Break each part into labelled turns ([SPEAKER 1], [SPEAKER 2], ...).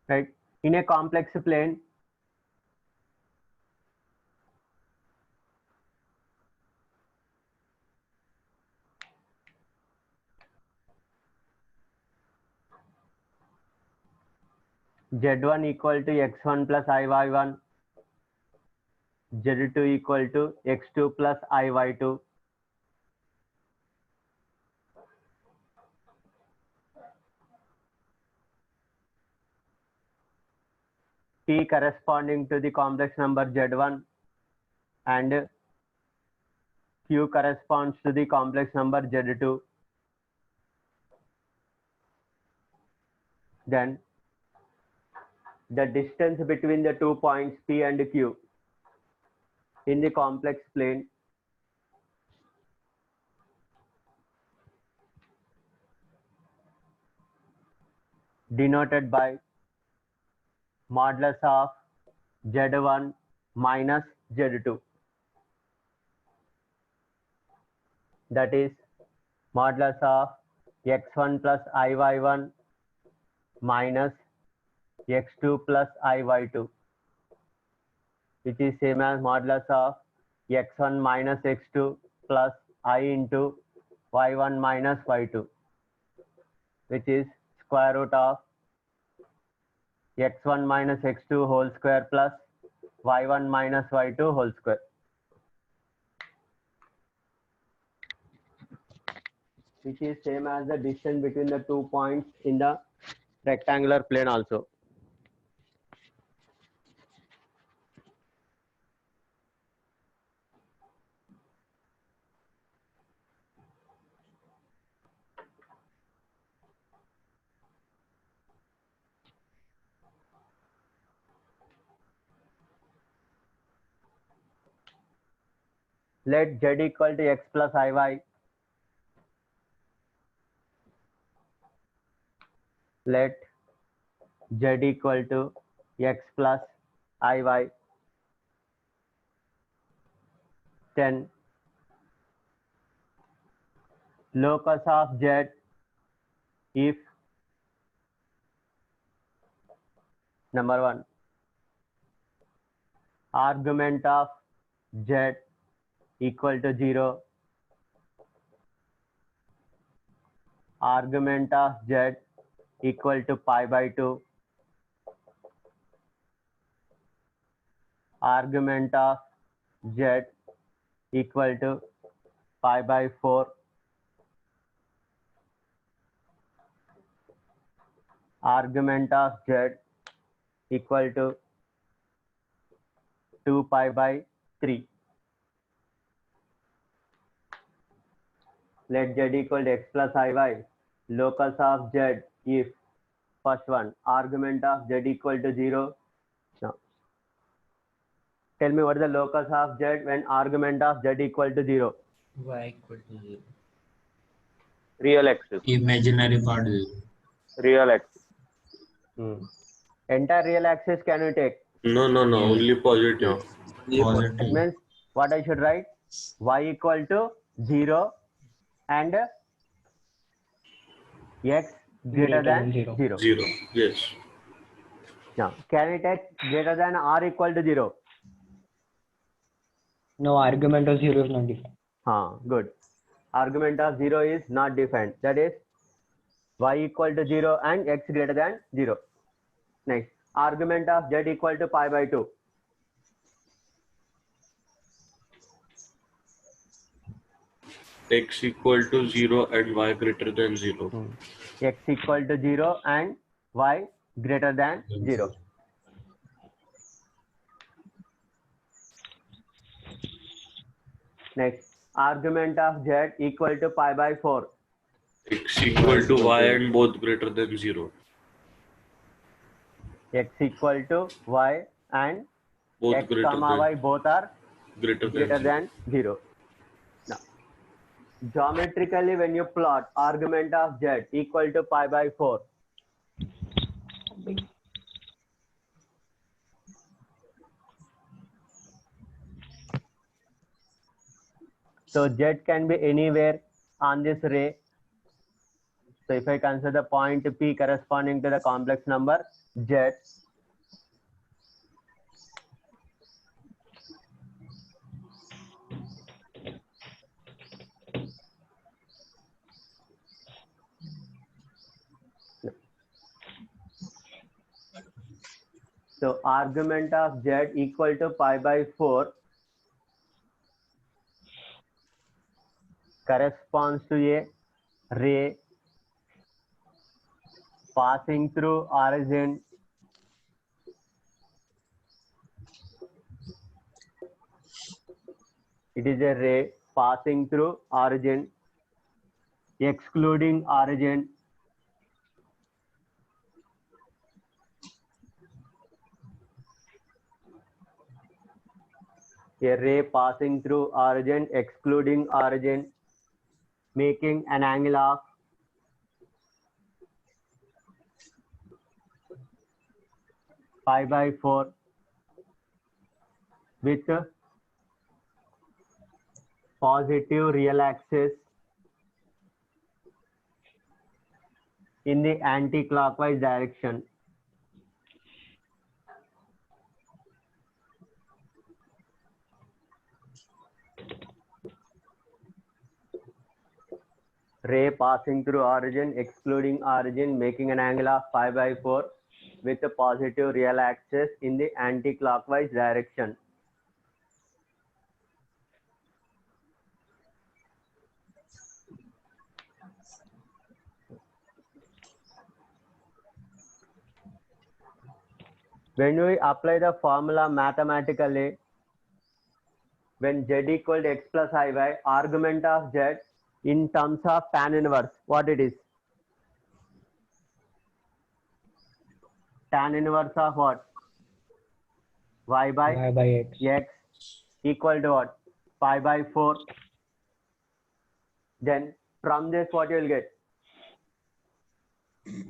[SPEAKER 1] right? In a complex plane, Z1 equal to x1 plus iy1, Z2 equal to x2 plus iy2, T corresponding to the complex number Z1 and Q corresponds to the complex number Z2. Then the distance between the 2 points P and Q in the complex plane denoted by modulus of Z1 minus Z2. That is modulus of x1 plus iy1 minus x2 plus iy2, which is same as modulus of x1 minus x2 plus I into y1 minus y2, which is square root of x1 minus x2 whole square plus y1 minus y2 whole square. Which is same as the distance between the 2 points in the rectangular plane also. Let z equal to x plus iy. Let z equal to x plus iy. Then locus of z if number 1 argument of z equal to 0, argument of z equal to pi by 2, argument of z equal to pi by 4, argument of z equal to 2 pi by 3. Let z equal to x plus iy. Locus of z if first one argument of z equal to 0. Now, tell me what is the locus of z when argument of z equal to 0?
[SPEAKER 2] Y equal to 0.
[SPEAKER 3] Real axis.
[SPEAKER 2] Imaginary part 0.
[SPEAKER 3] Real axis.
[SPEAKER 1] Entire real axis can you take?
[SPEAKER 4] No,
[SPEAKER 2] Yeah.
[SPEAKER 4] only positive.
[SPEAKER 1] It
[SPEAKER 2] Positive.
[SPEAKER 1] means what I should write? Y equal to 0 and x greater than 0.
[SPEAKER 4] 0. Yes.
[SPEAKER 1] Now, can I take greater than or equal to 0?
[SPEAKER 5] No, argument of 0 is not defined.
[SPEAKER 1] Good. Argument of 0 is not defined. That is y equal to 0 and x greater than 0. Next, argument of z equal to pi by 2.
[SPEAKER 4] X equal to 0 and y greater than 0.
[SPEAKER 1] X equal to 0 and y greater than 0. Next, argument of z equal to pi by 4.
[SPEAKER 4] X equal to y and both greater than 0.
[SPEAKER 1] X equal to y and
[SPEAKER 4] Both
[SPEAKER 1] x
[SPEAKER 4] greater
[SPEAKER 1] comma
[SPEAKER 4] than
[SPEAKER 1] y both are
[SPEAKER 4] greater
[SPEAKER 1] than 0. Now, geometrically when you plot argument of z equal to pi by 4, so z can be anywhere on this ray. So if I consider the point P corresponding to the complex number Z, so argument of Z equal to pi by 4 corresponds to a ray passing through origin it is a ray passing through origin excluding origin a ray passing through origin excluding origin making an angle of pi by 4 with positive real axis in the anti-clockwise direction. Ray passing through origin excluding origin making an angle of pi by 4 with a positive real axis in the anti-clockwise direction. When we apply the formula mathematically, when Z equal to X plus Iy, argument of Z in terms of tan inverse, what it is? Tan inverse of what? Y by
[SPEAKER 5] X.
[SPEAKER 1] X equal to what? Pi by 4. Then from this what you will get?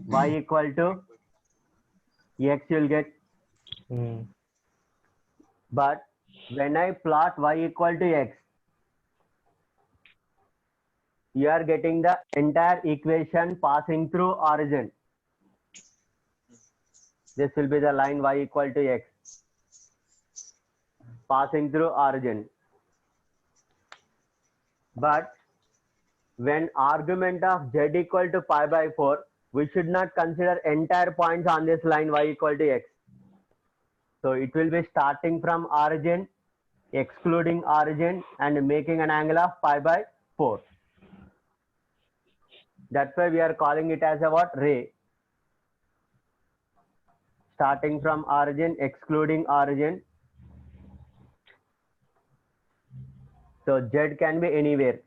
[SPEAKER 1] Y equal to X you will get. But when I plot Y equal to X, you are getting the entire equation passing through origin. This will be the line Y equal to X passing through origin. But when argument of Z equal to pi by 4, we should not consider entire points on this line Y equal to X. So it will be starting from origin, excluding origin and making an angle of pi by 4. That's why we are calling it as a what? Ray. Starting from origin, excluding origin. So Z can be anywhere.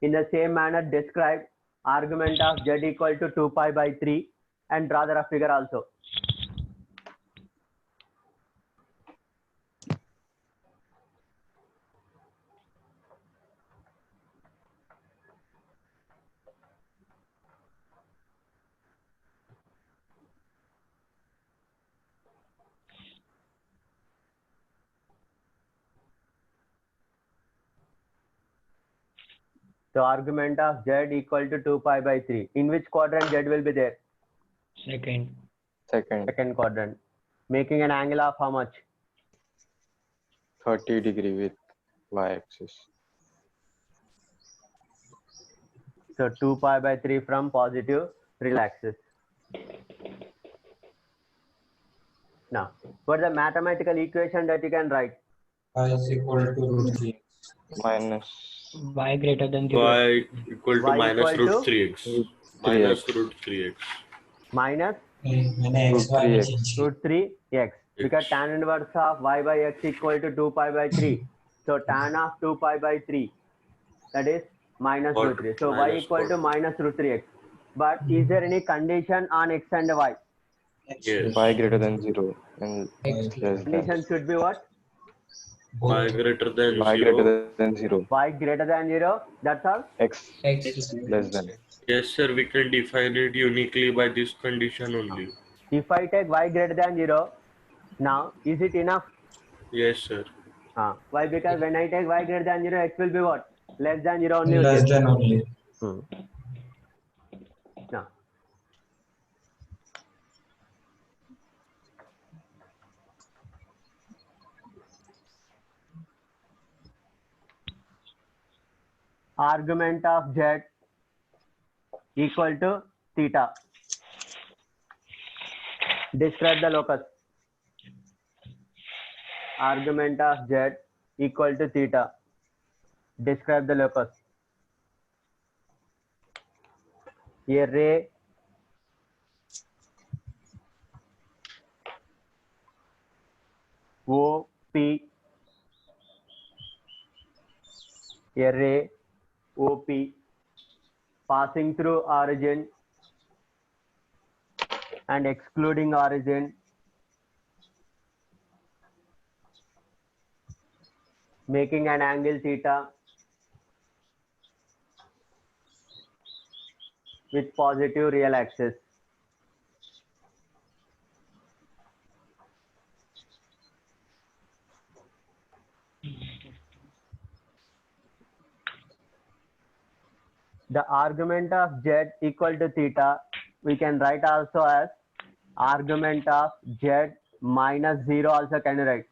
[SPEAKER 1] In the same manner, describe argument of Z equal to 2 pi by 3 and draw the rough figure also. So argument of Z equal to 2 pi by 3. In which quadrant Z will be there?
[SPEAKER 5] Second.
[SPEAKER 1] Second quadrant. Making an angle of how much?
[SPEAKER 6] 30 degree with y-axis.
[SPEAKER 1] So 2 pi by 3 from positive real axis. Now, what is the mathematical equation that you can write?
[SPEAKER 2] Y is equal to root 3.
[SPEAKER 6] Minus
[SPEAKER 5] Y greater than 0.
[SPEAKER 4] Y equal to
[SPEAKER 1] Y
[SPEAKER 4] minus
[SPEAKER 1] equal
[SPEAKER 4] root
[SPEAKER 1] to?
[SPEAKER 4] 3x. Minus root 3x.
[SPEAKER 1] Minus
[SPEAKER 2] X, Y
[SPEAKER 6] Root
[SPEAKER 2] is equal
[SPEAKER 1] root 3x. Because tan inverse of y by x equal to 2 pi by 3. So tan of 2 pi by 3, that is minus
[SPEAKER 4] Or
[SPEAKER 1] root 3. So y
[SPEAKER 4] minus
[SPEAKER 1] equal to
[SPEAKER 4] 4.
[SPEAKER 1] minus root 3x. But is there any condition on x and y?
[SPEAKER 4] Yes.
[SPEAKER 6] y greater than 0 and
[SPEAKER 2] X
[SPEAKER 6] less than
[SPEAKER 1] Condition should be what?
[SPEAKER 4] Y greater than
[SPEAKER 6] y
[SPEAKER 4] 0.
[SPEAKER 6] greater than 0,
[SPEAKER 1] Y greater than 0. That's all.
[SPEAKER 6] x
[SPEAKER 2] X
[SPEAKER 6] less than.
[SPEAKER 4] Yes, sir. We can define it uniquely by this condition only.
[SPEAKER 1] If I take y greater than 0, now is it enough?
[SPEAKER 4] Yes, sir.
[SPEAKER 1] Why? Because when I take y greater than 0, x will be what? Less than 0 only.
[SPEAKER 2] Less than only.
[SPEAKER 1] Now, argument of z equal to theta. Describe the locus. Argument of z equal to theta. Describe the locus. A ray OP, a ray OP passing through origin and excluding origin, making an angle theta with positive real axis. The argument of z equal to theta, we can write also as argument of z minus 0 also can write.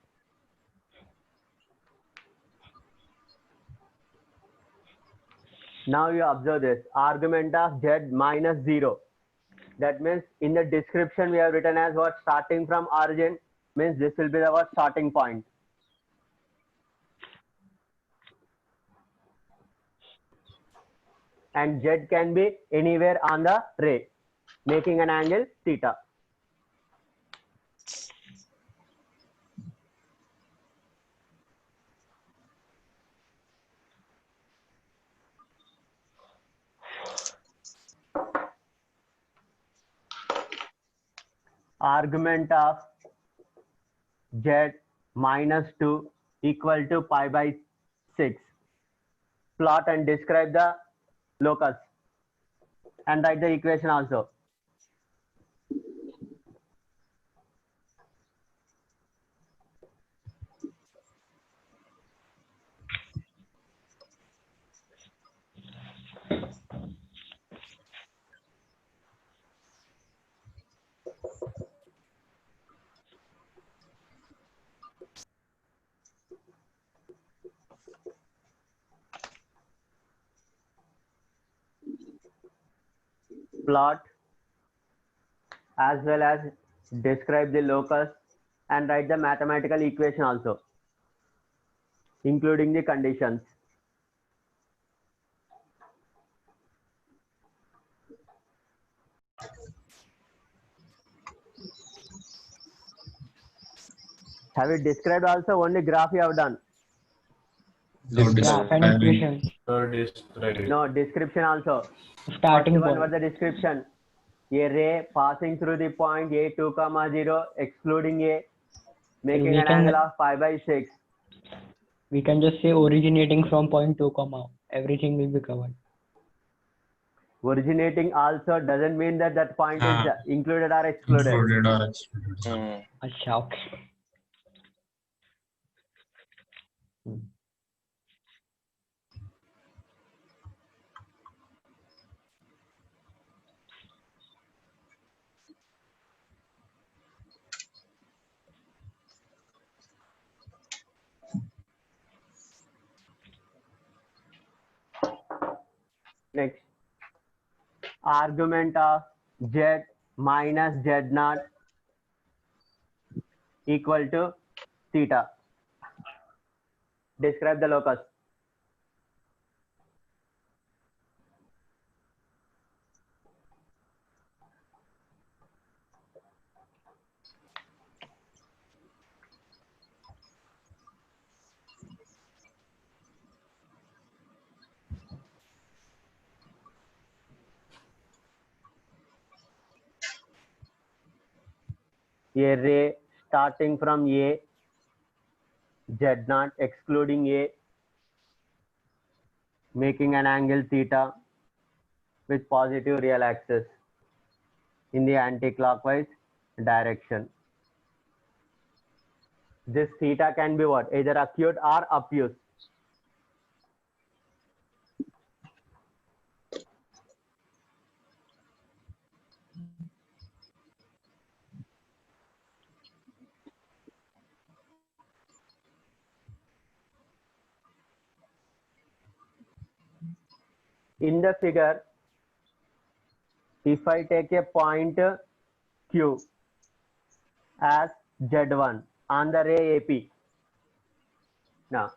[SPEAKER 1] Now you observe this, argument of z minus 0. That means in the description we have written as what? Starting from origin, means this will be the what? Starting point. And z can be anywhere on the ray, making an angle theta. Argument of z minus 2 equal to pi by 6. Plot and describe the locus and write the equation also. Plot as well as describe the locus and write the mathematical equation also, including the conditions. Have you described also? Only graph you have done?
[SPEAKER 5] Graph and equation.
[SPEAKER 1] No, description also.
[SPEAKER 5] Starting
[SPEAKER 1] First one was
[SPEAKER 5] point.
[SPEAKER 1] the description. A ray passing through the point A2, 0, excluding A, making
[SPEAKER 5] We
[SPEAKER 1] an
[SPEAKER 5] can-
[SPEAKER 1] angle of pi by 6.
[SPEAKER 5] We can just say originating from point 2, everything will be covered.
[SPEAKER 1] Originating also doesn't mean that that point is included or excluded.
[SPEAKER 2] Included or excluded.
[SPEAKER 5] Acha, okay.
[SPEAKER 1] Next, argument of z minus z0 equal to theta. Describe the locus. A ray starting from A, z0 excluding A, making an angle theta with positive real axis in the anti-clockwise direction. this theta can be what? Either acute or obtuse. In the figure, if I take a point Q as Z1 on the ray AP, now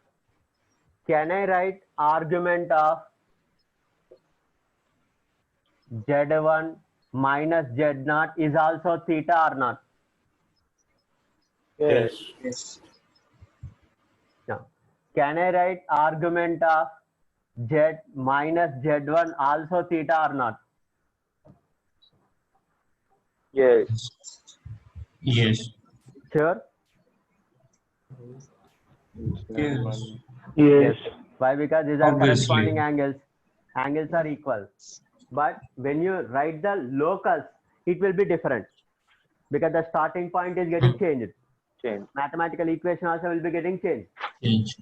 [SPEAKER 1] can I write argument of Z1 minus Z0 is also theta or not?
[SPEAKER 4] Yes.
[SPEAKER 2] Yes.
[SPEAKER 1] Now, can I write argument of Z minus Z1 also theta or not?
[SPEAKER 3] Yes.
[SPEAKER 2] Yes.
[SPEAKER 1] Sure?
[SPEAKER 2] Yes.
[SPEAKER 1] Yes. Why? Because these are
[SPEAKER 2] Obviously.
[SPEAKER 1] corresponding angles. Angles are equal. But when you write the locus, it will be different because the starting point is getting changed.
[SPEAKER 3] Change.
[SPEAKER 1] Mathematical equation also will be getting changed.
[SPEAKER 2] Change.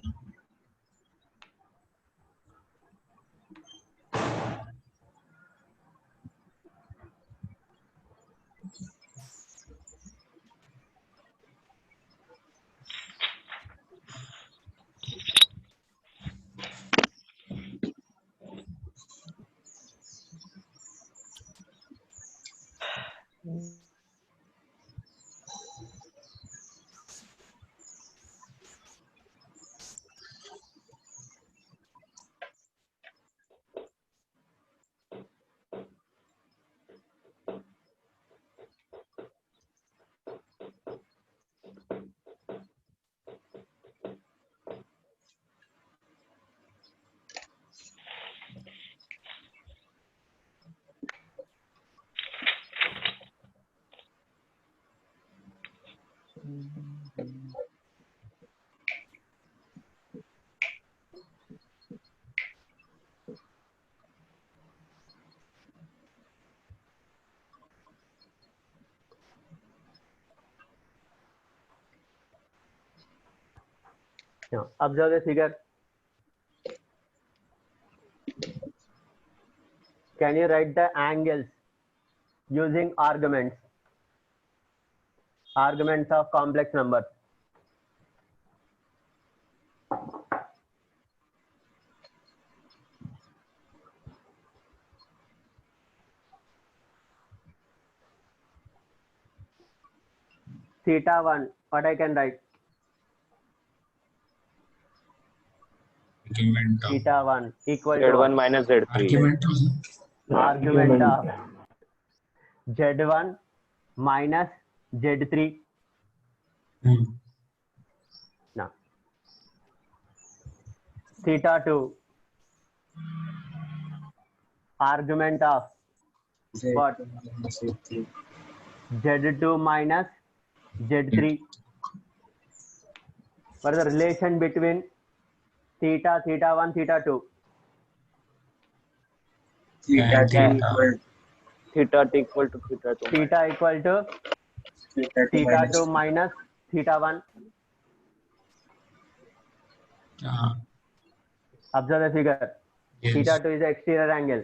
[SPEAKER 1] Now, observe the figure. Can you write the angles using arguments? Arguments of complex numbers. Theta 1, what I can write?
[SPEAKER 2] Argument of.
[SPEAKER 1] Theta 1 equal to
[SPEAKER 3] Z1
[SPEAKER 1] what?
[SPEAKER 3] minus Z3.
[SPEAKER 2] Argument of.
[SPEAKER 1] Argument of Z1 minus Z3.
[SPEAKER 2] Hmm.
[SPEAKER 1] Now, theta 2, argument of what? Z2 minus Z3. What is the relation between theta, theta 1, theta 2?
[SPEAKER 2] Theta
[SPEAKER 3] Yeah.
[SPEAKER 2] equal
[SPEAKER 3] Theta equal to theta 2.
[SPEAKER 1] Theta equal to theta 2 minus theta 1. Observe the figure.
[SPEAKER 2] Yes.
[SPEAKER 1] Theta 2 is the exterior angle.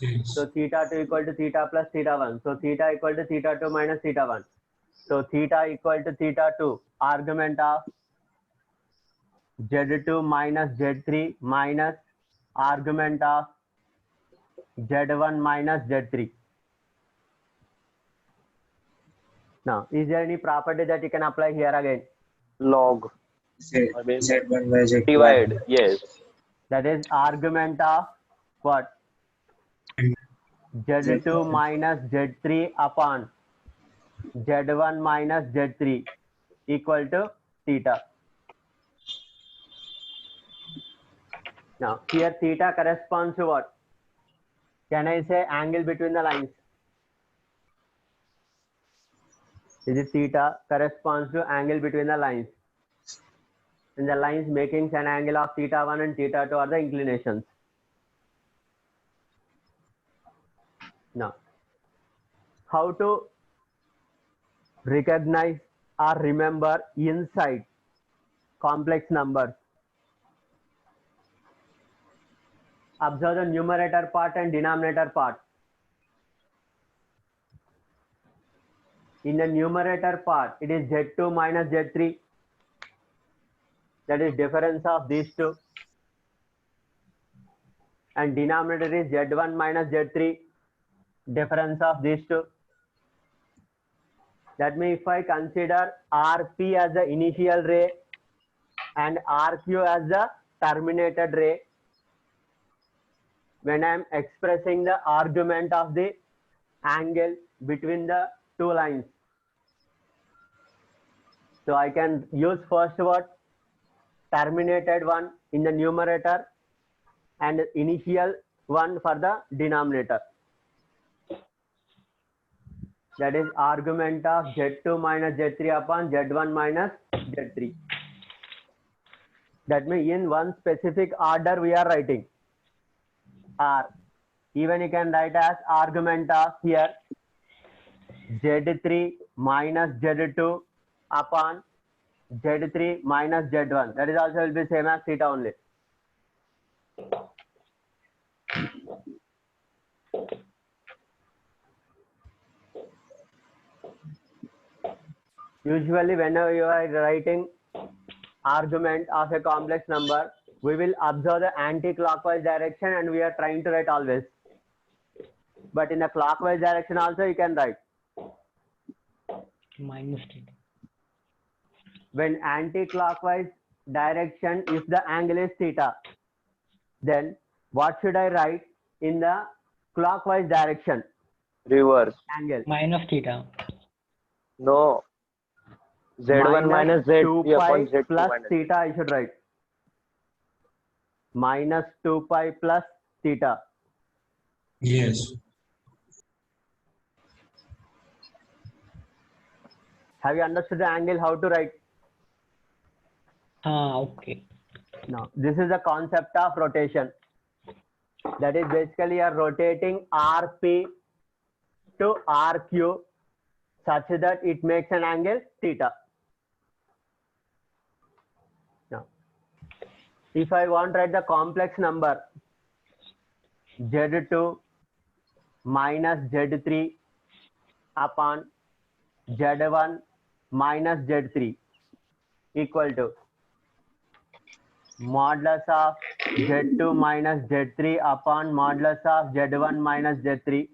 [SPEAKER 2] Yes.
[SPEAKER 1] So theta 2 equal to theta plus theta 1. So theta equal to theta 2 minus theta 1. So theta equal to theta 2. Argument of Z2 minus Z3 minus argument of Z1 minus Z3. Now, is there any property that you can apply here again?
[SPEAKER 3] Log.
[SPEAKER 2] Z1 by Z2.
[SPEAKER 3] Divide. Yes.
[SPEAKER 1] That is argument of what? Z2 minus Z3 upon Z1 minus Z3 equal to theta. Now, here theta corresponds to what? Can I say angle between the lines? This theta corresponds to angle between the lines. And the lines making an angle of theta 1 and theta 2 are the inclinations. Now, how to recognize or remember insight complex numbers. Observe the numerator part and denominator part. In the numerator part, it is Z2 minus Z3. That is difference of these two. And denominator is Z1 minus Z3. Difference of these two. That means if I consider Rp as the initial ray and Rq as the terminated ray, when I am expressing the argument of the angle between the two lines, so I can use first word terminated one in the numerator and initial one for the denominator. That is argument of Z2 minus Z3 upon Z1 minus Z3. That means in one specific order we are writing R. Even you can write as argument of here Z3 minus Z2 upon Z3 minus Z1. That is also will be same as theta only. Usually whenever you are writing argument of a complex number, we will observe the anti-clockwise direction and we are trying to write always. But in the clockwise direction also you can write.
[SPEAKER 5] Minus theta.
[SPEAKER 1] When anti-clockwise direction, if the angle is theta, then what should I write in the clockwise direction?
[SPEAKER 3] Reverse.
[SPEAKER 1] Angle.
[SPEAKER 5] Minus theta.
[SPEAKER 3] No. Z1 minus Z3
[SPEAKER 1] 2
[SPEAKER 3] upon
[SPEAKER 1] pi
[SPEAKER 3] Z2
[SPEAKER 1] plus
[SPEAKER 3] minus
[SPEAKER 1] theta I should write. Minus 2 pi plus theta.
[SPEAKER 2] Yes.
[SPEAKER 1] Have you understood the angle how to write?
[SPEAKER 5] Okay.
[SPEAKER 1] Now, this is the concept of rotation. That is basically you are rotating Rp to Rq such that it makes an angle theta. Now, if I want to write the complex number Z2 minus Z3 upon Z1 minus Z3 equal to modulus of Z2 minus Z3 upon modulus of Z1 minus Z3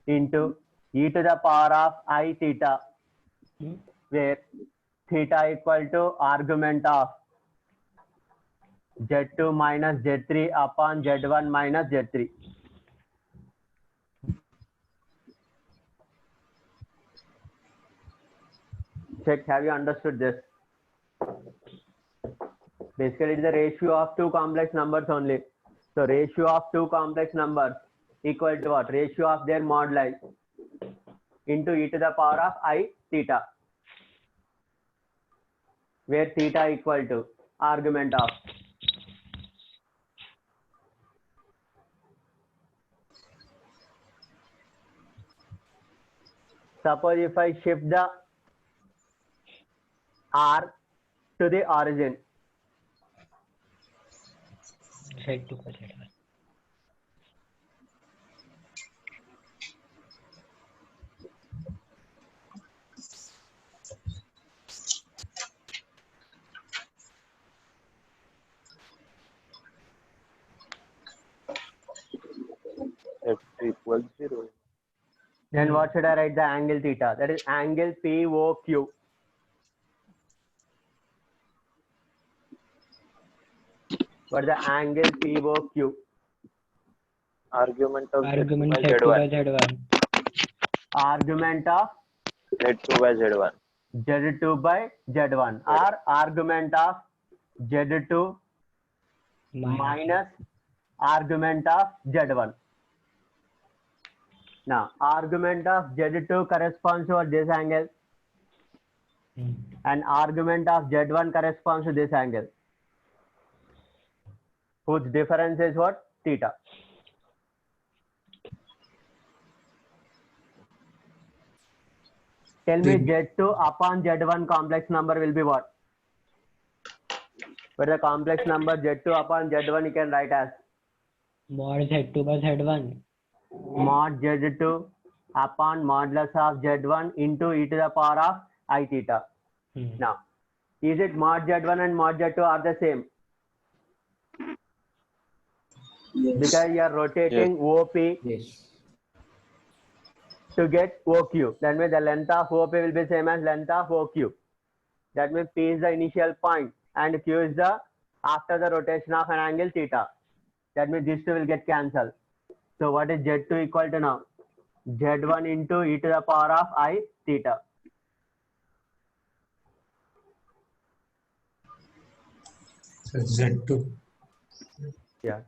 [SPEAKER 1] into e to the power of I theta, where theta equal to argument of Z2 minus Z3 upon Z1 minus Z3. Check, have you understood this? Basically, it is the ratio of two complex numbers only. So, ratio of two complex numbers equal to what? Ratio of their moduli into e to the power of I theta, where theta equal to argument of suppose if I shift the R to the origin,
[SPEAKER 5] Z2 plus Z1.
[SPEAKER 3] X equals 0.
[SPEAKER 1] then what should I write the angle theta? That is angle POQ. What is the angle POQ?
[SPEAKER 3] Argument of
[SPEAKER 5] Argument
[SPEAKER 3] Z2 by
[SPEAKER 5] Z2 by
[SPEAKER 3] Z1.
[SPEAKER 5] Z1.
[SPEAKER 1] Argument of
[SPEAKER 3] Z2 by Z1.
[SPEAKER 1] Z2 by Z1 or argument of Z2 minus argument of Z1. Now, argument of Z2 corresponds to this angle and argument of Z1 corresponds to this angle, whose difference is what? Theta. Tell me Z2 upon Z1 complex number will be what? For the complex number Z2 upon Z1 you can write as
[SPEAKER 5] mod Z2 by Z1.
[SPEAKER 1] mod Z2 upon modulus of Z1 into e to the power of I theta. Now, is it mod Z1 and mod Z2 are the same? Because you are rotating OP
[SPEAKER 2] Yes.
[SPEAKER 1] to get OQ. That means the length of OP will be same as length of OQ. That means P is the initial point and Q is the after the rotation of an angle theta. That means these two will get cancelled. So what is Z2 equal to now? Z1 into e to the power of I theta.
[SPEAKER 2] So Z2.
[SPEAKER 1] Yeah.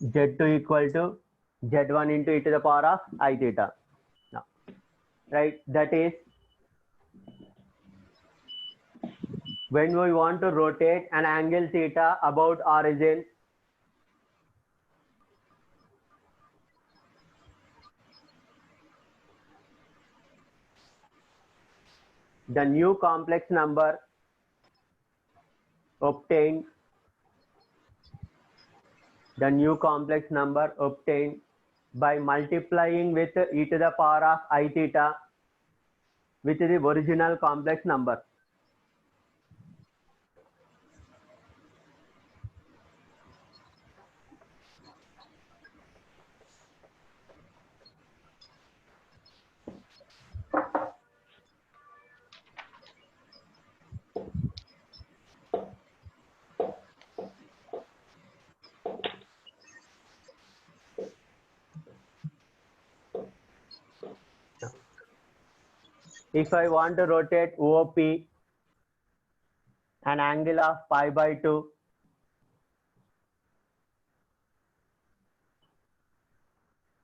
[SPEAKER 1] Z2 equal to Z1 into e to the power of I theta. Now, right, that is when we want to rotate an angle theta about origin, the new complex number obtained by multiplying with e to the power of I theta with the original complex number. If I want to rotate OP an angle of pi by 2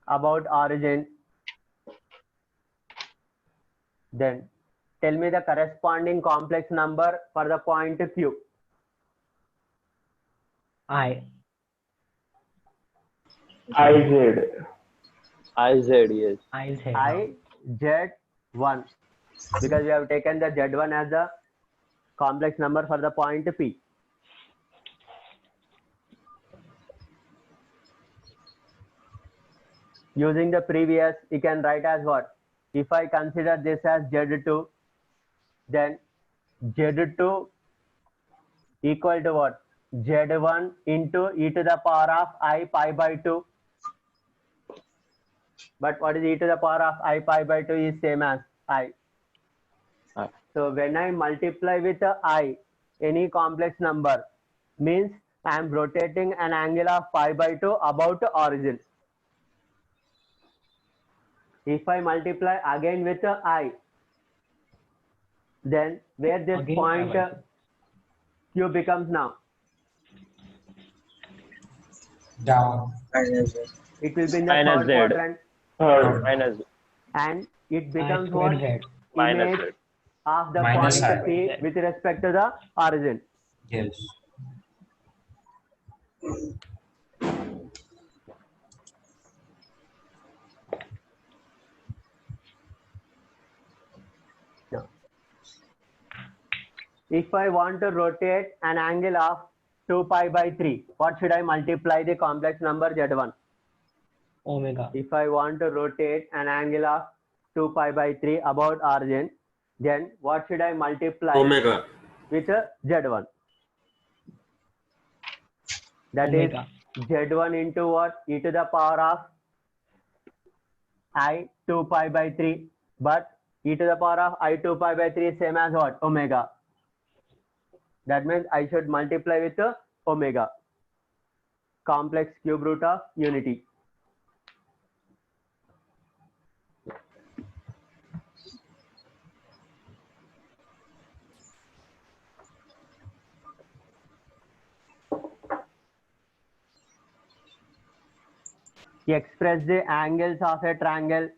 [SPEAKER 1] about origin, then tell me the corresponding complex number for the point Q.
[SPEAKER 5] I.
[SPEAKER 3] IZ, yes.
[SPEAKER 5] I Z.
[SPEAKER 1] I Z1 because we have taken the Z1 as the complex number for the point P. Using the previous, you can write as what? If I consider this as Z2, then Z2 equal to what? Z1 into e to the power of I pi by 2. But what is e to the power of I pi by 2 is same as I.
[SPEAKER 6] I.
[SPEAKER 1] So when I multiply with I, any complex number, means I am rotating an angle of pi by 2 about the origin. If I multiply again with I, then where this
[SPEAKER 5] Again,
[SPEAKER 1] point
[SPEAKER 5] I by 2.
[SPEAKER 1] Q becomes now?
[SPEAKER 2] Down.
[SPEAKER 1] It will be in the
[SPEAKER 3] Minus
[SPEAKER 1] third
[SPEAKER 3] Z.
[SPEAKER 1] quadrant
[SPEAKER 3] Minus
[SPEAKER 1] and it
[SPEAKER 5] I
[SPEAKER 1] becomes
[SPEAKER 5] squared
[SPEAKER 1] what?
[SPEAKER 5] Z.
[SPEAKER 3] minus
[SPEAKER 1] Image
[SPEAKER 3] Z.
[SPEAKER 1] of the
[SPEAKER 2] Minus
[SPEAKER 1] point
[SPEAKER 2] I.
[SPEAKER 1] P with respect to the origin.
[SPEAKER 2] Yes.
[SPEAKER 1] Now, if I want to rotate an angle of 2 pi by 3, what should I multiply the complex number Z1?
[SPEAKER 5] Omega.
[SPEAKER 1] If I want to rotate an angle of 2 pi by 3 about origin, then what should I multiply
[SPEAKER 4] Omega.
[SPEAKER 1] with Z1? That is
[SPEAKER 5] Omega.
[SPEAKER 1] Z1 into what? E to the power of I 2 pi by 3. But e to the power of I 2 pi by 3 is same as what? Omega. That means I should multiply with omega. Complex cube root of unity. Express the angles of a triangle.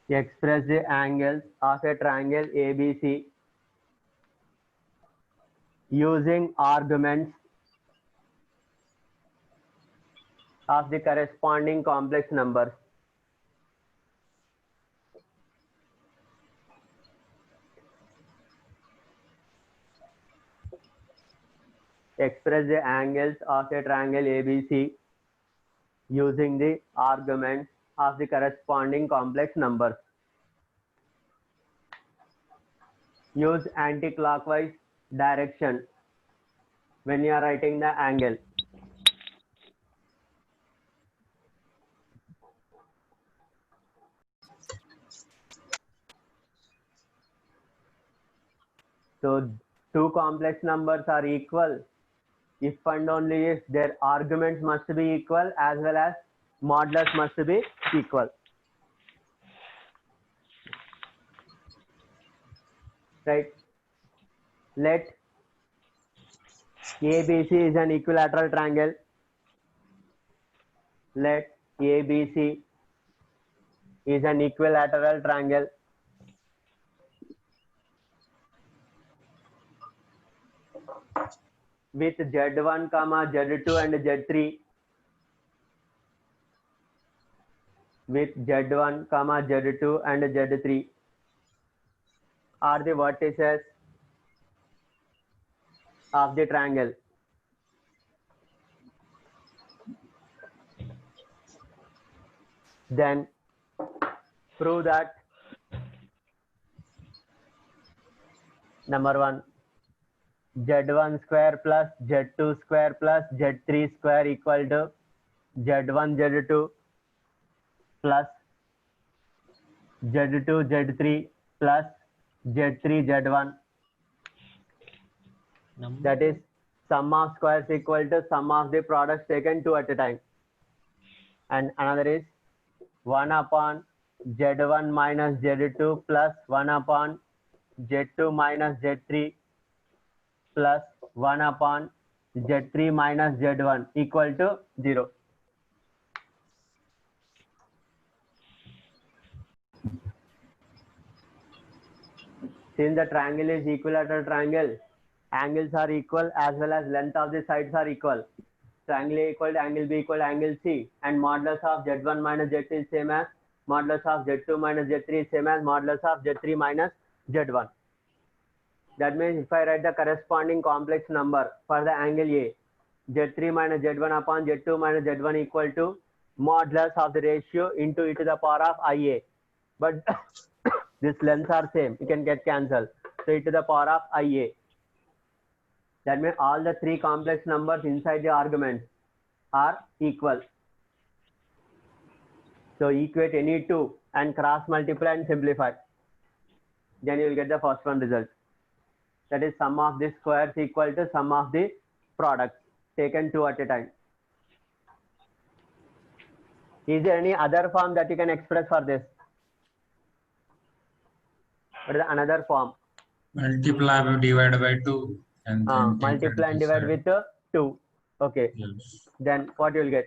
[SPEAKER 1] Express the angles of a triangle ABC using arguments of the corresponding complex numbers. Express the angles of a triangle ABC using the arguments of the corresponding complex numbers. Use anti-clockwise direction when you are writing the angle. So two complex numbers are equal if and only if their arguments must be equal as well as modulus must be equal. Right? Let ABC is an equilateral triangle. Let ABC is an equilateral triangle. With Z1, Z2 and Z3. With Z1, Z2 and Z3 are the vertices of the triangle. Then prove that number 1, Z1 square plus Z2 square plus Z3 square equal to Z1 Z2 plus Z2 Z3 plus Z3 Z1. That is sum of squares equal to sum of the products taken two at a time. And another is 1 upon Z1 minus Z2 plus 1 upon Z2 minus Z3 plus 1 upon Z3 minus Z1 equal to 0. Since the triangle is equilateral triangle, angles are equal as well as length of the sides are equal. So angle A equal to angle B equal to angle C, and modulus of Z1 minus Z2 is same as modulus of Z2 minus Z3 is same as modulus of Z3 minus Z1. That means if I write the corresponding complex number for the angle A, Z3 minus Z1 upon Z2 minus Z1 equal to modulus of the ratio into e to the power of IA. But these lengths are same, you can get cancelled. So e to the power of IA. That means all the three complex numbers inside the arguments are equal. So equate any two and cross multiply and simplify. Then you will get the first one result. That is sum of the squares equal to sum of the products taken two at a time. Is there any other form that you can express for this? What is another form?
[SPEAKER 2] Multiply by divide by 2 and then
[SPEAKER 1] multiply and divide with 2. Okay.
[SPEAKER 2] Yes.
[SPEAKER 1] Then what you will get?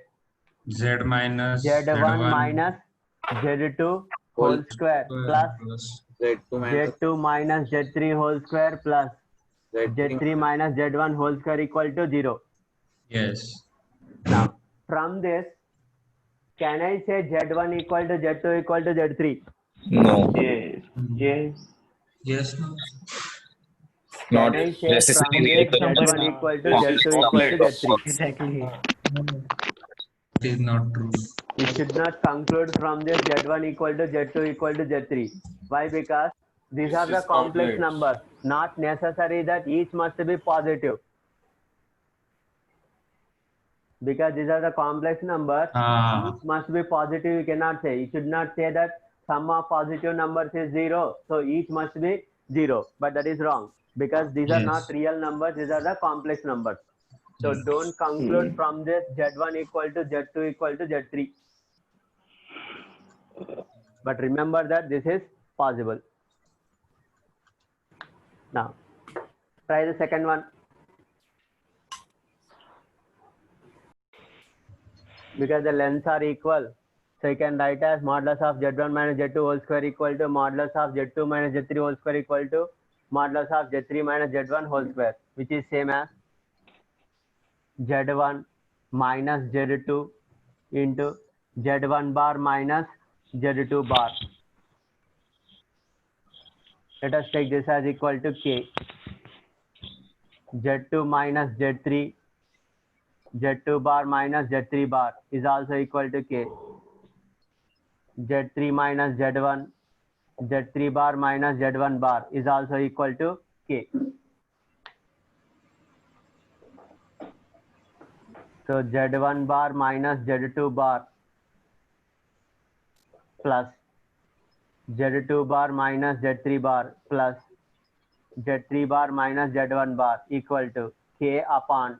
[SPEAKER 2] Z minus
[SPEAKER 1] Z1 minus Z2 whole square plus Z2 minus Z3 whole square plus Z3 minus Z1 whole square equal to 0.
[SPEAKER 2] Yes.
[SPEAKER 1] Now, from this, can I say Z1 equal to Z2 equal to Z3?
[SPEAKER 6] No.
[SPEAKER 3] Yes.
[SPEAKER 2] Yes. No.
[SPEAKER 3] Not
[SPEAKER 1] Can I say
[SPEAKER 3] necessarily
[SPEAKER 1] from
[SPEAKER 3] real
[SPEAKER 1] this
[SPEAKER 3] numbers.
[SPEAKER 1] Z1 equal to Z2 equal to Z3?
[SPEAKER 5] Exactly.
[SPEAKER 2] It is not true.
[SPEAKER 1] You should not conclude from this Z1 equal to Z2 equal to Z3. Why? Because these are the complex numbers. Not necessary that each must be positive. Because these are the complex numbers, each must be positive. You cannot say. You should not say that sum of positive numbers is 0, so each must be 0. But that is wrong, because these are not real numbers. These are the complex numbers. So don't conclude from this Z1 equal to Z2 equal to Z3. But remember that this is possible. Now, try the second one. Because the lengths are equal, so you can write as modulus of Z1 minus Z2 whole square equal to modulus of Z2 minus Z3 whole square equal to modulus of Z3 minus Z1 whole square, which is same as Z1 minus Z2 into Z1 bar minus Z2 bar. Let us take this as equal to K. Z2 minus Z3, Z2 bar minus Z3 bar is also equal to K. Z3 minus Z1, Z3 bar minus Z1 bar is also equal to K. So Z1 bar minus Z2 bar plus Z2 bar minus Z3 bar plus Z3 bar minus Z1 bar equal to K upon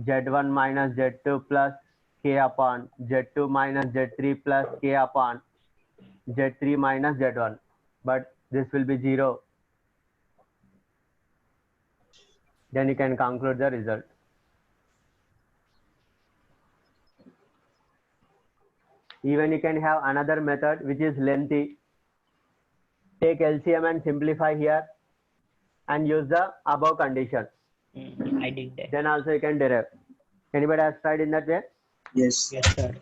[SPEAKER 1] Z1 minus Z2 plus K upon Z2 minus Z3 plus K upon Z3 minus Z1. But this will be 0. Then you can conclude the result. Even you can have another method which is lengthy. Take LCM and simplify here and use the above condition.
[SPEAKER 5] I did that.
[SPEAKER 1] Then also you can derive. Anybody has tried in that way?
[SPEAKER 3] Yes.
[SPEAKER 5] Yes, sir.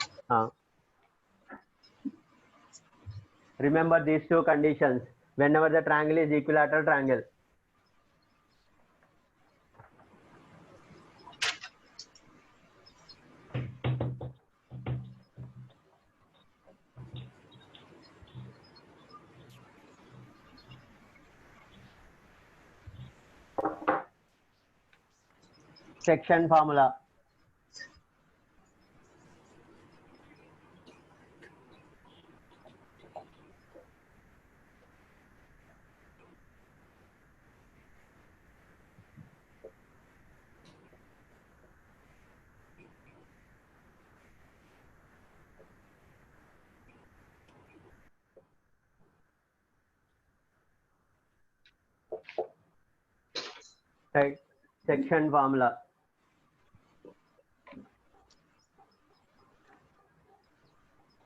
[SPEAKER 1] Remember these two conditions whenever the triangle is equilateral triangle. Section formula. Right, section formula.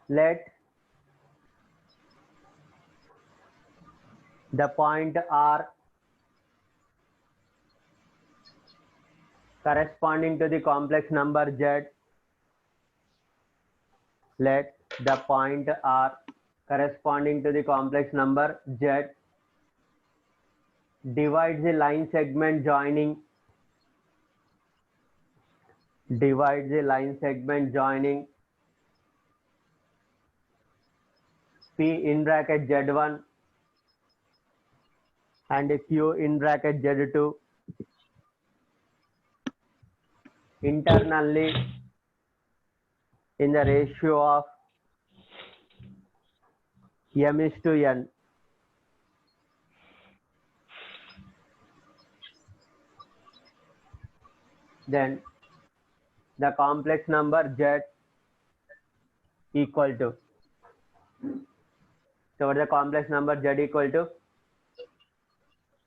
[SPEAKER 1] Let the point R corresponding to the complex number Z. Let the point R corresponding to the complex number Z divides the line segment joining P in bracket Z1 and Q in bracket Z2 internally in the ratio of M:n. Then the complex number Z equal to, so what is the complex number Z equal to?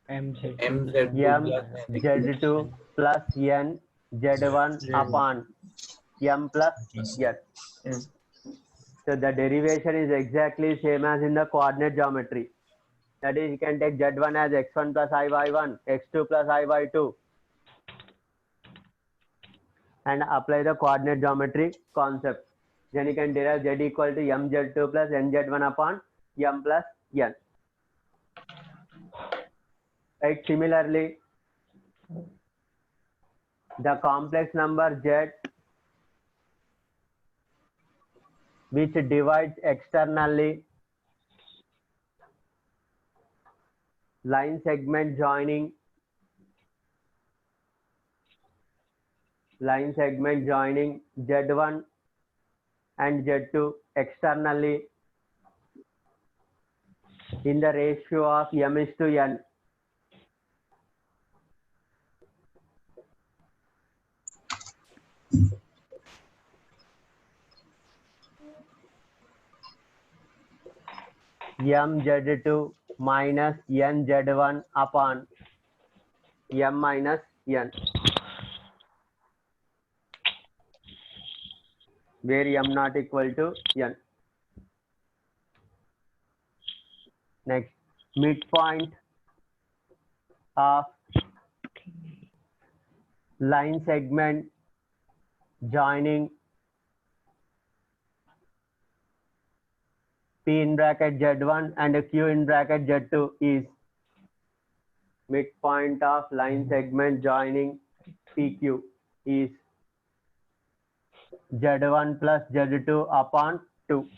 [SPEAKER 1] Z2 plus N Z1 upon M plus N. So the derivation is exactly same as in the coordinate geometry. That is, you can take Z1 as x1 plus iy1, x2 plus iy2 and apply the coordinate geometry concept. Then you can derive Z equal to mz2 plus nz1 upon M plus N. Right, similarly, the complex number Z which divides externally line segment joining Z1 and Z2 externally in the ratio of M:n. mz2 minus nz1 upon M minus N, where M not equal to N. Next, midpoint of line segment joining P in bracket Z1 and Q in bracket Z2 is midpoint of line segment joining PQ is Z1 plus Z2 upon 2.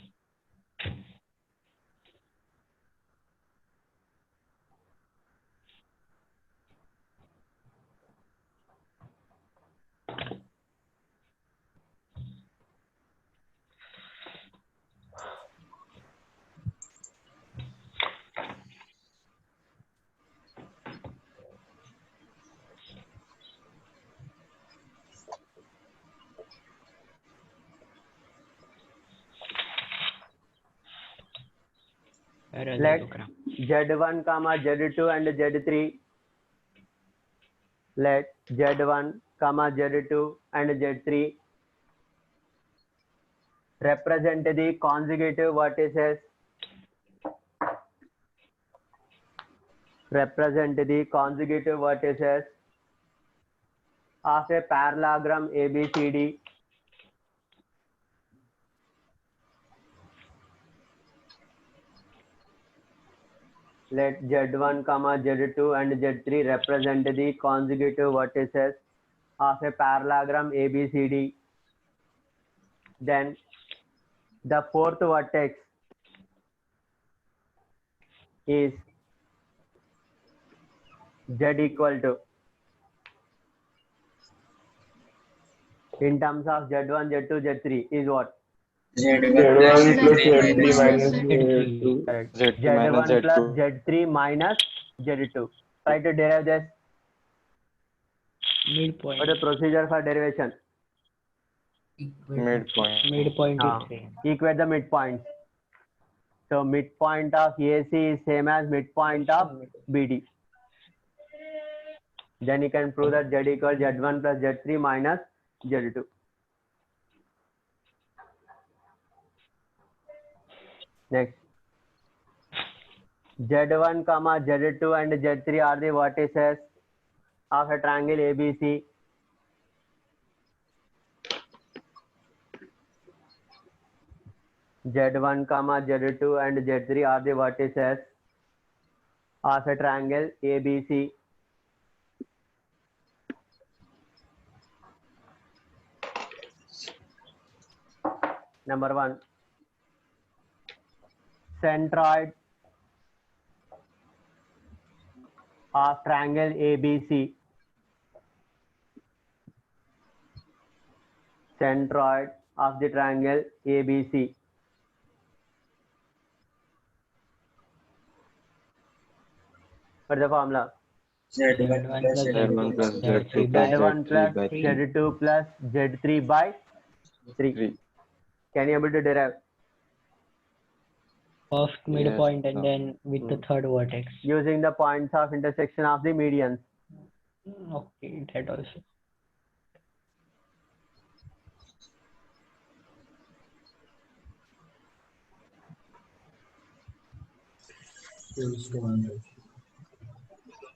[SPEAKER 1] Let Z1 comma Z2 and Z3 let Z1 comma Z2 and Z3 represent the consecutive vertices of a parallelogram ABCD let Z1 comma Z2 and Z3 represent the consecutive vertices of a parallelogram ABCD. Then the fourth vertex is Z equal to, in terms of Z1, Z2, Z3 is what?
[SPEAKER 3] Z1 plus Z3 minus Z2.
[SPEAKER 1] Correct.
[SPEAKER 6] Z2 minus
[SPEAKER 1] Z1 plus
[SPEAKER 6] Z2.
[SPEAKER 1] Z3 minus Z2. Try to derive this.
[SPEAKER 5] Midpoint.
[SPEAKER 1] What is the procedure for derivation?
[SPEAKER 6] Midpoint.
[SPEAKER 5] Midpoint is same.
[SPEAKER 1] Equate the midpoints. So midpoint of AC is same as midpoint of BD. Then you can prove that Z equals Z1 plus Z3 minus Z2. Next. Z1 comma Z2 and Z3 are the vertices of a triangle ABC. Z1 comma Z2 and Z3 are the vertices of a triangle ABC. Number 1. Centroid of triangle ABC. Centroid of the triangle ABC. What is the formula?
[SPEAKER 5] Z1 plus
[SPEAKER 6] Z1 plus
[SPEAKER 5] Z2
[SPEAKER 6] Z2
[SPEAKER 5] by
[SPEAKER 1] Z1 plus
[SPEAKER 6] by
[SPEAKER 1] Z2 plus Z3 by 3.
[SPEAKER 6] 3.
[SPEAKER 1] Can you able to derive?
[SPEAKER 5] first midpoint and then with the third vertex.
[SPEAKER 1] Using the points of intersection of the medians.
[SPEAKER 5] Okay, that also.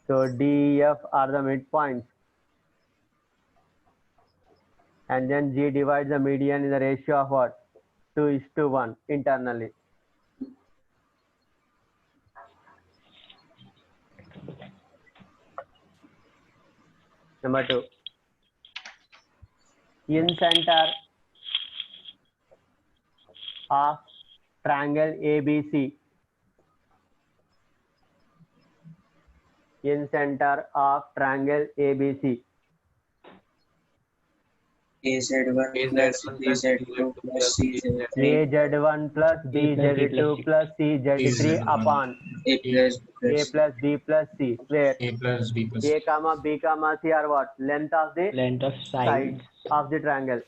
[SPEAKER 1] So D, E, F are the midpoints. And then G divides the median in the ratio of what? 2:1 internally. Number 2. In center of triangle ABC. In center of triangle ABC.
[SPEAKER 3] AZ1 plus BZ2 plus CZ3.
[SPEAKER 1] AZ1 plus BZ2 plus CZ3 upon
[SPEAKER 3] A plus B
[SPEAKER 1] A plus B plus C, where
[SPEAKER 2] A plus B plus
[SPEAKER 1] A comma B comma C are what? Length of the
[SPEAKER 5] Length of
[SPEAKER 1] sides
[SPEAKER 5] sides.
[SPEAKER 1] of the triangle.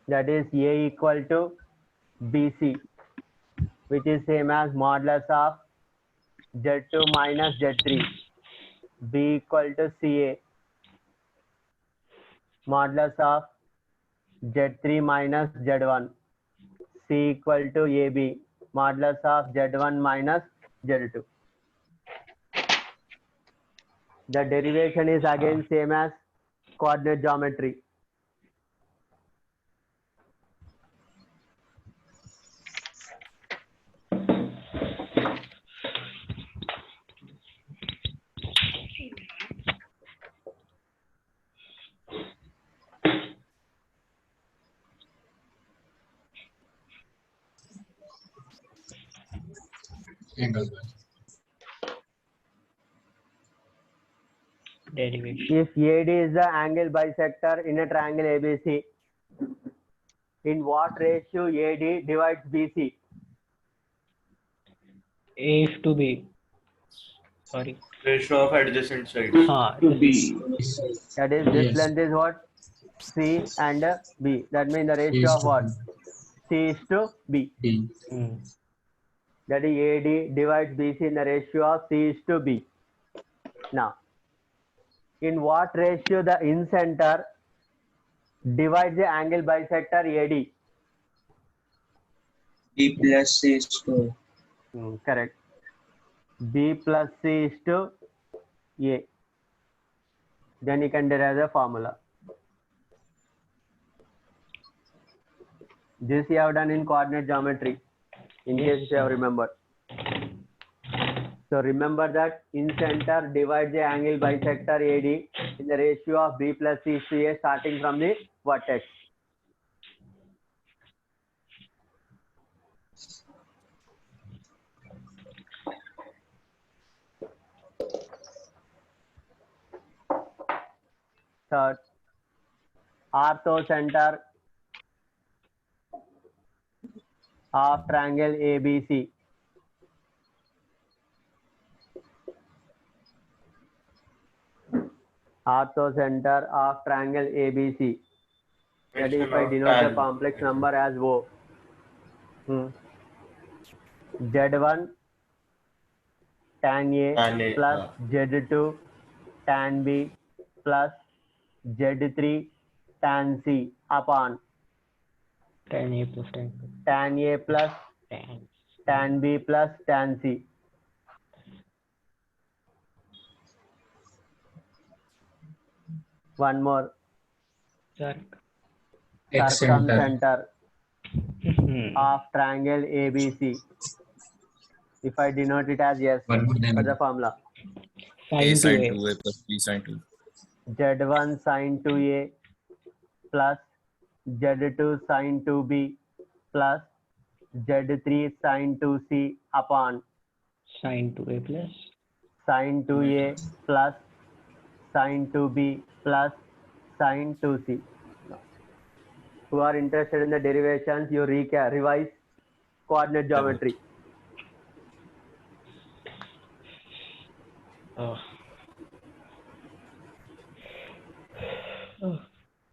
[SPEAKER 1] That is A equal to BC, which is same as modulus of Z2 minus Z3. B equal to CA, modulus of Z3 minus Z1. C equal to AB, modulus of Z1 minus Z2. The derivation is again same as coordinate geometry.
[SPEAKER 2] Angle.
[SPEAKER 5] Derivation.
[SPEAKER 1] If AD is the angle bisector in a triangle ABC, in what ratio AD divides BC?
[SPEAKER 5] A is to B. Sorry.
[SPEAKER 4] Ratio of adjacent sides.
[SPEAKER 3] To B.
[SPEAKER 1] That is, this
[SPEAKER 2] Yes.
[SPEAKER 1] length is what? C and B. That means the ratio of what? C is to B.
[SPEAKER 2] B.
[SPEAKER 5] Hmm.
[SPEAKER 1] That is AD divides BC in the ratio of C is to B. Now, in what ratio the incenter divides the angle bisector AD?
[SPEAKER 3] B plus C is to
[SPEAKER 1] Correct. B plus C is to A. Then you can derive the formula. This you have done in coordinate geometry, in case you have remembered. So remember that incenter divides the angle bisector AD in the ratio of B plus C is to A starting from the vertex. Third, orthocenter of triangle ABC. Orthocenter of triangle ABC. That is, if I denote the complex number as O. Z1 tan A
[SPEAKER 4] Tan A,
[SPEAKER 1] plus Z2 tan B plus Z3 tan C upon
[SPEAKER 5] Tan A plus tan B.
[SPEAKER 1] tan A plus tan B plus tan C. One more. Circumcenter of triangle ABC. If I denote it as S,
[SPEAKER 2] One more
[SPEAKER 1] what's the
[SPEAKER 2] then
[SPEAKER 1] formula?
[SPEAKER 2] A
[SPEAKER 5] Sin
[SPEAKER 2] sin
[SPEAKER 5] 2A.
[SPEAKER 2] 2A plus B sin 2.
[SPEAKER 1] Z1 sin 2A plus Z2 sin 2B plus Z3 sin 2C upon
[SPEAKER 5] Sin 2A plus
[SPEAKER 1] sin 2A plus sin 2B plus sin 2C. Who are interested in the derivations, you revise coordinate geometry.
[SPEAKER 5] Oh.